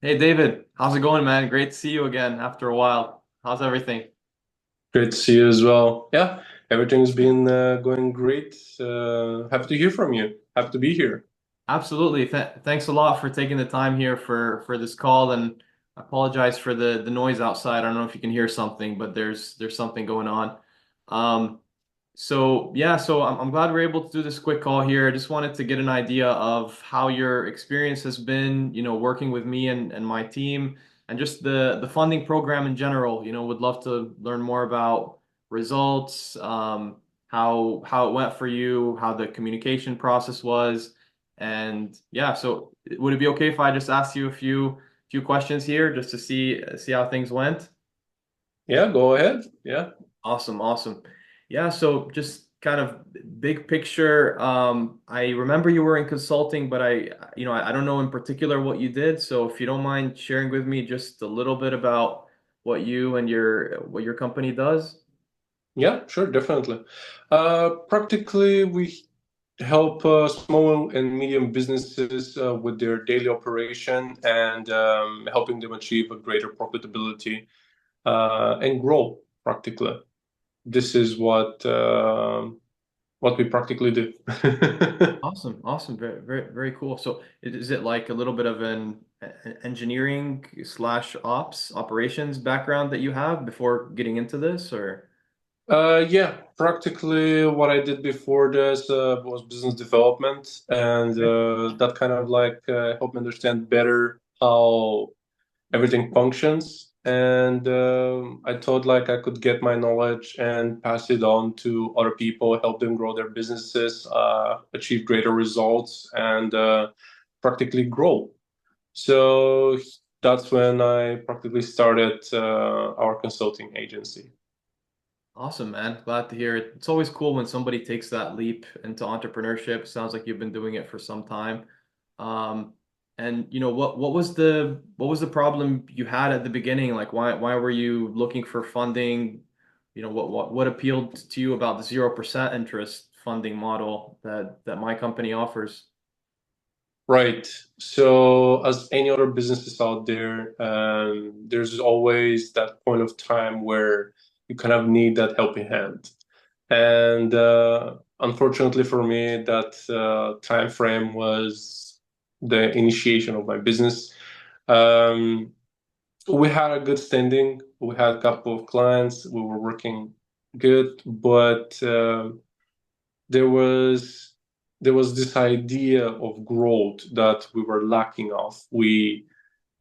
Hey David, how's it going, man? Great to see you again after a while. How's everything? Great to see you as well. Yeah, everything's been going great. Happy to hear from you. Happy to be here. Absolutely. Thanks a lot for taking the time here for this call, and I apologize for the noise outside. I don't know if you can hear something, but there's something going on. Um, so I'm glad we're able to do this quick call here. I just wanted to get an idea of how your experience has been, working with me and my team, and just the funding program in general. Would love to learn more about results, how it went for you, how the communication process was, and yeah. So would it be okay if I just ask you a few questions here just to see how things went? Yeah, go ahead. Yeah. Awesome, awesome. Yeah, so just kind of big picture. I remember you were in consulting, but I don't know in particular what you did. So if you don't mind sharing with me just a little bit about what you and your company does. Yeah, sure, definitely. Practically, we help small and medium businesses with their daily operation and helping them achieve a greater profitability and grow practically. This is what we practically do. Awesome, awesome, very, very, very cool. So is it like a little bit of an engineering slash ops operations background that you have before getting into this, or? Yeah, practically what I did before this was business development, and that kind of helped me understand better how everything functions. And I thought like I could get my knowledge and pass it on to other people, help them grow their businesses, achieve greater results, and practically grow. So that's when I practically started our consulting agency. Awesome, man. Glad to hear it. It's always cool when somebody takes that leap into entrepreneurship. Sounds like you've been doing it for some time. Um, and what was the problem you had at the beginning? Like why were you looking for funding? What appealed to you about the 0% interest funding model that my company offers? Right. So, as any other businesses out there, there's always that point of time where you kind of need that helping hand. And unfortunately for me, that time frame was the initiation of my business. Um, we had a good standing. We had a couple of clients. We were working good, but there was there was this idea of growth that we were lacking of. We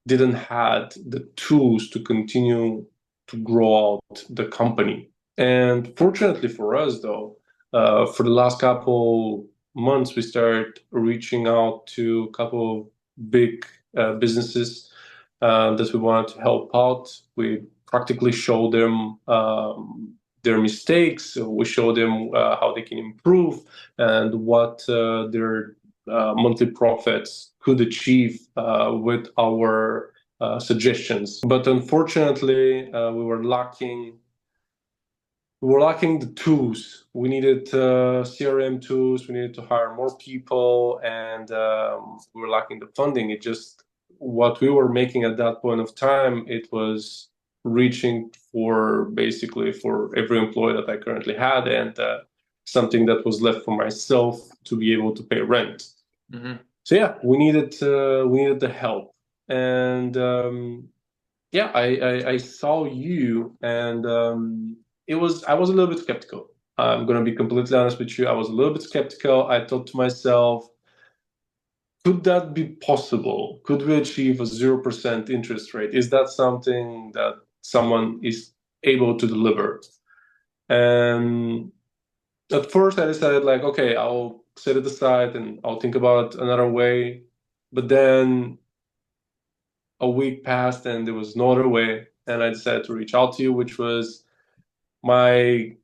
didn't had the tools to continue to grow out the company. And fortunately for us, though, for the last couple months, we started reaching out to a couple of big businesses that we wanted to help out. We practically show them their mistakes. We show them how they can improve and what their monthly profits could achieve with our suggestions. But unfortunately, we were lacking the tools. We needed CRM tools. We needed to hire more people, and we were lacking the funding. It just what we were making at that point of time. It was reaching for basically for every employee that I currently had, and something that was left for myself to be able to pay rent. Hmm. So yeah, we needed the help, and yeah, I saw you, and it was I was a little bit skeptical. I'm gonna be completely honest with you. I was a little bit skeptical. I thought to myself, could that be possible? Could we achieve a 0% interest rate? Is that something that someone is able to deliver? And at first, I decided like, okay, I'll set it aside and I'll think about another way. But then a week passed and there was no other way, and I decided to reach out to you, which was my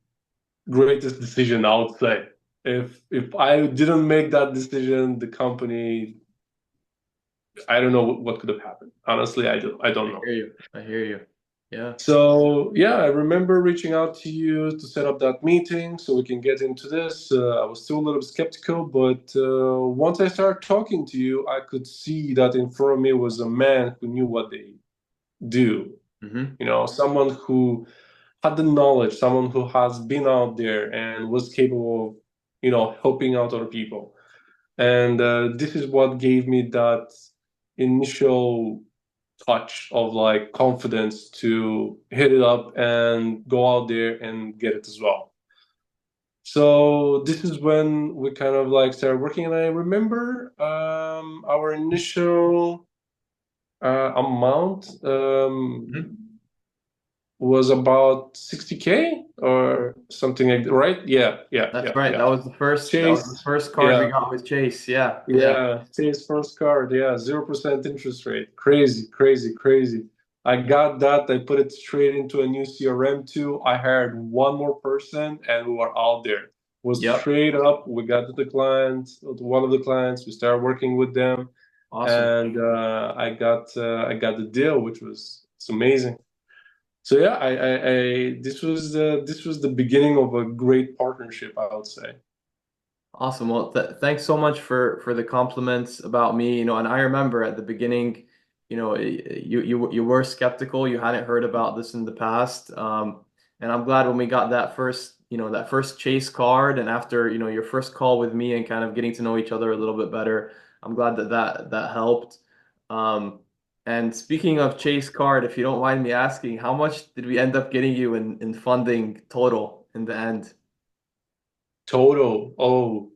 greatest decision, I would say. If I didn't make that decision, the company, I don't know what could have happened. Honestly, I don't I know. hear you. I hear you. Yeah. So yeah, I remember reaching out to you to set up that meeting so we can get into this. I was still a little skeptical, but once I started talking to you, I could see that in front of me was a man who knew what they do. Hmm. You know, someone who had the knowledge, someone who has been out there and was capable of, helping out other people. And this is what gave me that initial touch of like confidence to hit it up and go out there and get it as well. So this is when we kind of like started working, and I remember our initial amount was about 60K or something like that, right? Yeah, yeah, That's yeah, right. yeah. That was the Chase, first card we yeah, got with Chase. Yeah, yeah. yeah, Chase first card, yeah, 0% interest rate. Crazy, crazy, crazy. I got that. I put it straight into a new CRM too. I hired one more person and we were out there. Was Yep. straight up. We got to the clients, to one of the clients. We started working with them, Awesome. and I got the deal, which was it's amazing. So yeah, this was the beginning of a great partnership, I would say. Awesome. Well, thanks so much for the compliments about me. And I remember at the beginning, you were skeptical. You hadn't heard about this in the past. And I'm glad when we got that first, that first Chase card, and after, your first call with me and kind of getting to know each other a little bit better. I'm glad that helped. Um, and speaking of Chase card, if you don't mind me asking, how much did we end up getting you in funding total in the end? Total. Oh,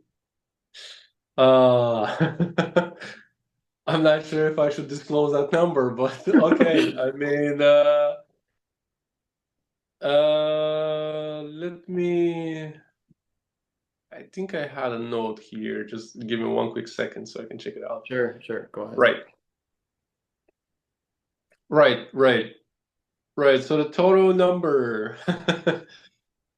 uh, I'm not sure if I should disclose that number, but okay. I mean, let me. I think I had a note here. Just give me one quick second so I can check it out. Sure, sure. Go ahead. Right, right, right. So the total number,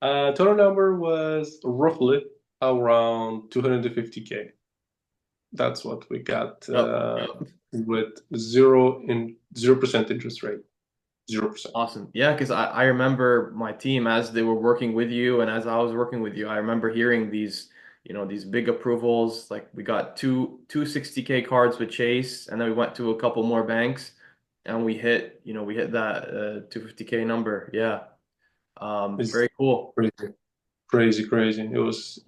total number was roughly around 250K. That's what we got Yep. Yep. with 0% interest rate. 0%. Awesome. Yeah, because I remember my team as they were working with you and as I was working with you, I remember hearing these, these big approvals. Like we got two 60K cards with Chase, and then we went to a couple more banks and we hit that 250K number. Yeah. It's Very cool. crazy, crazy, crazy.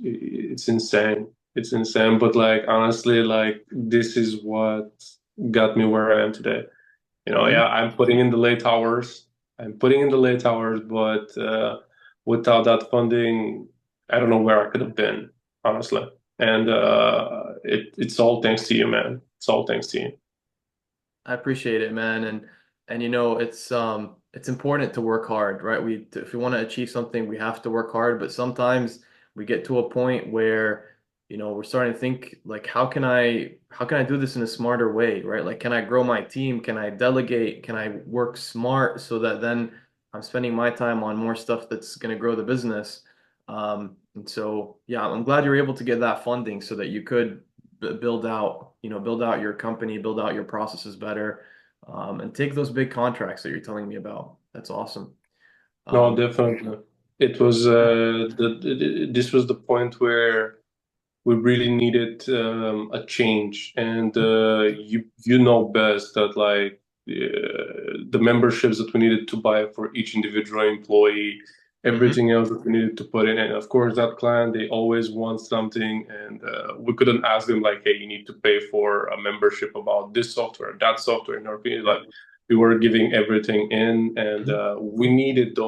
It's insane. It's insane. But like honestly, like this is what got me where I am today. Hmm. Yeah, I'm putting in the late hours. I'm putting in the late hours, but without that funding, I don't know where I could have been, honestly. And it's all thanks to you, man. It's all thanks to you. I appreciate it, man. And it's important to work hard, right? If we want to achieve something, we have to work hard, but sometimes we get to a point where, we're starting to think like how can I do this in a smarter way, right? Like can I grow my team? Can I delegate? Can I work smart so that then I'm spending my time on more stuff that's going to grow the business? And so yeah, I'm glad you're able to get that funding so that you could build out your company, build out your processes better, and take those big contracts that you're telling me about. That's awesome. No, Um, definitely. It was this was the point where we really needed a change, and you know best that like the memberships that we needed to buy for each individual employee, mhm, everything else that we needed to put in, and of course that client they always want something, and we couldn't ask them like, hey, you need to pay for a membership about this software, that software. In our opinion, yep, like we were giving everything in, and mhm, we needed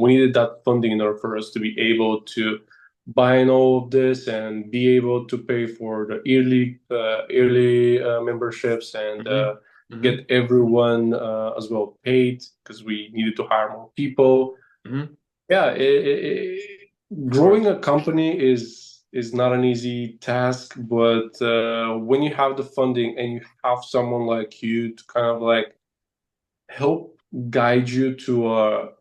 we needed that funding in order for us to be able to buying all of this and be able to pay for the yearly memberships and mhm, mhm, get everyone as well paid because we needed to hire more people. mhm. Yeah, Of growing course. a company is not an easy task, but when you have the funding and you have someone like you to kind of like help guide you to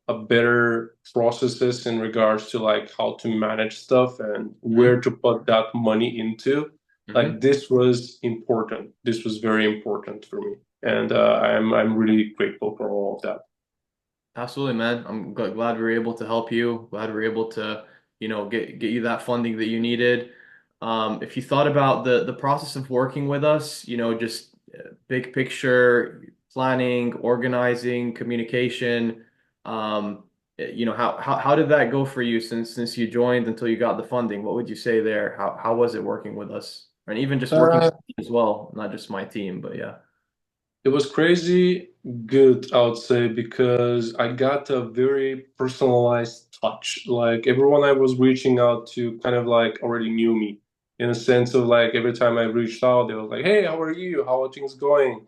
a better processes in regards to like how to manage stuff and Mhm, where to put that money into. Like mhm. this was important. This was very important for me, and I'm really grateful for all of that. Absolutely, man. I'm glad we were able to help you. Glad we were able to, get you that funding that you needed. If you thought about the process of working with us, just big picture planning, organizing, communication, how did that go for you since you joined until you got the funding? What would you say there? How was it working with us? And even just working Uh, as well, not just my team, but yeah. it was crazy good, I would say, because I got a very personalized touch. Like everyone I was reaching out to kind of like already knew me in a sense of like every time I reached out, they were like, "Hey, how are you? How are things going?"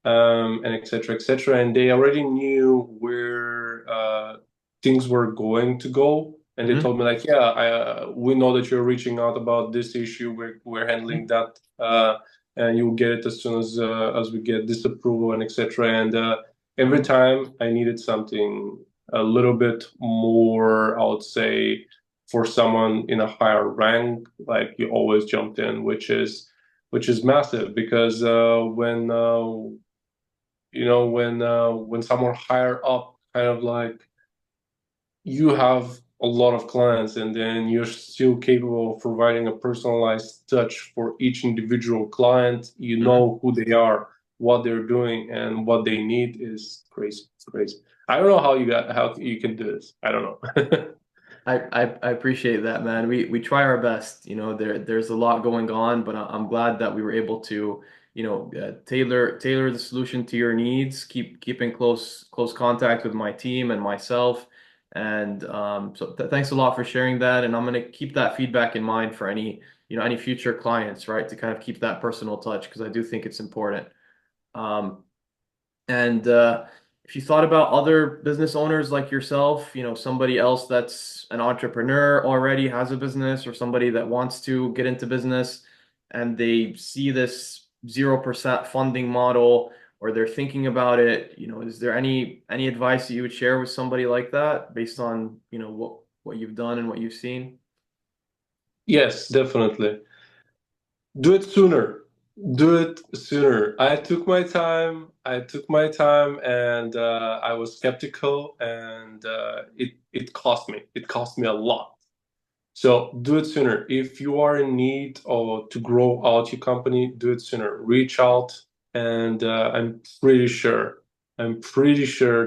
And etc. etc. And they already knew where things were going to go. And they Hmm. told me like, yeah, we know that you're reaching out about this issue. We're handling that, and you'll get it as soon as we get this approval and etc. And every Hmm. time I needed something a little bit more, I would say, for someone in a higher rank, like you always jumped in, which is massive because when someone higher up kind of like you have a lot of clients and then you're still capable of providing a personalized touch for each individual client, you Hmm. know who they are, what they're doing, and what they need is crazy. It's crazy. I don't know how you can do this. I don't know. I appreciate that, man. We try our best. There's a lot going on, but I'm glad that we were able to, tailor the solution to your needs. Keep in close contact with my team and myself. And so thanks a lot for sharing that. And I'm gonna keep that feedback in mind for any future clients, right? To kind of keep that personal touch because I do think it's important. Um, and if you thought about other business owners like yourself, somebody else that's an entrepreneur already has a business or somebody that wants to get into business and they see this 0% funding model or they're thinking about it, is there any advice that you would share with somebody like that based on, what you've done and what you've seen? Yes, definitely. Do it sooner. Do it sooner. I took my time. I took my time, and I was skeptical, and it cost me. It cost me a lot. So do it sooner. If you are in need or to grow out your company, do it sooner. Reach out, and I'm pretty sure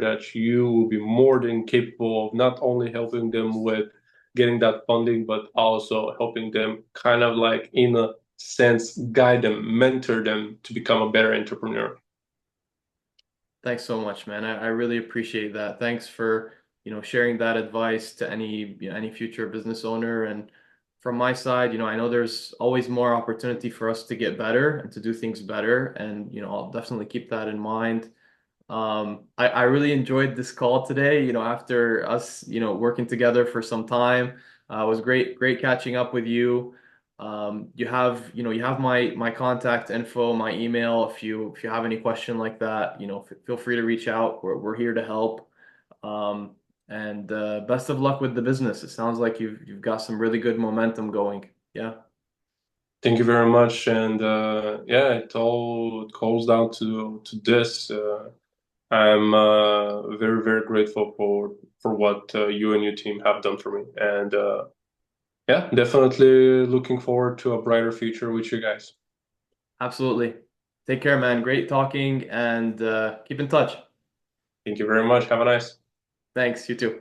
that you will be more than capable of not only helping them with getting that funding, but also helping them kind of like in a sense guide them, mentor them to become a better entrepreneur. Thanks so much, man. I really appreciate that. Thanks for, sharing that advice to any future business owner. And from my side, I know there's always more opportunity for us to get better and to do things better. And, I'll definitely keep that in mind. I really enjoyed this call today, after us, working together for some time. It was great catching up with you. You have my contact info, my email. If you have any question like that, feel free to reach out. We're here to help. Um, and best of luck with the business. It sounds like you've got some really good momentum going. Yeah. Thank you very much. And yeah, it all comes down to this. I'm very, very grateful for what you and your team have done for me. And yeah, definitely looking forward to a brighter future with you guys. Absolutely. Take care, man. Great talking and keep in touch. Thank you very much. Have a nice. Thanks. You too.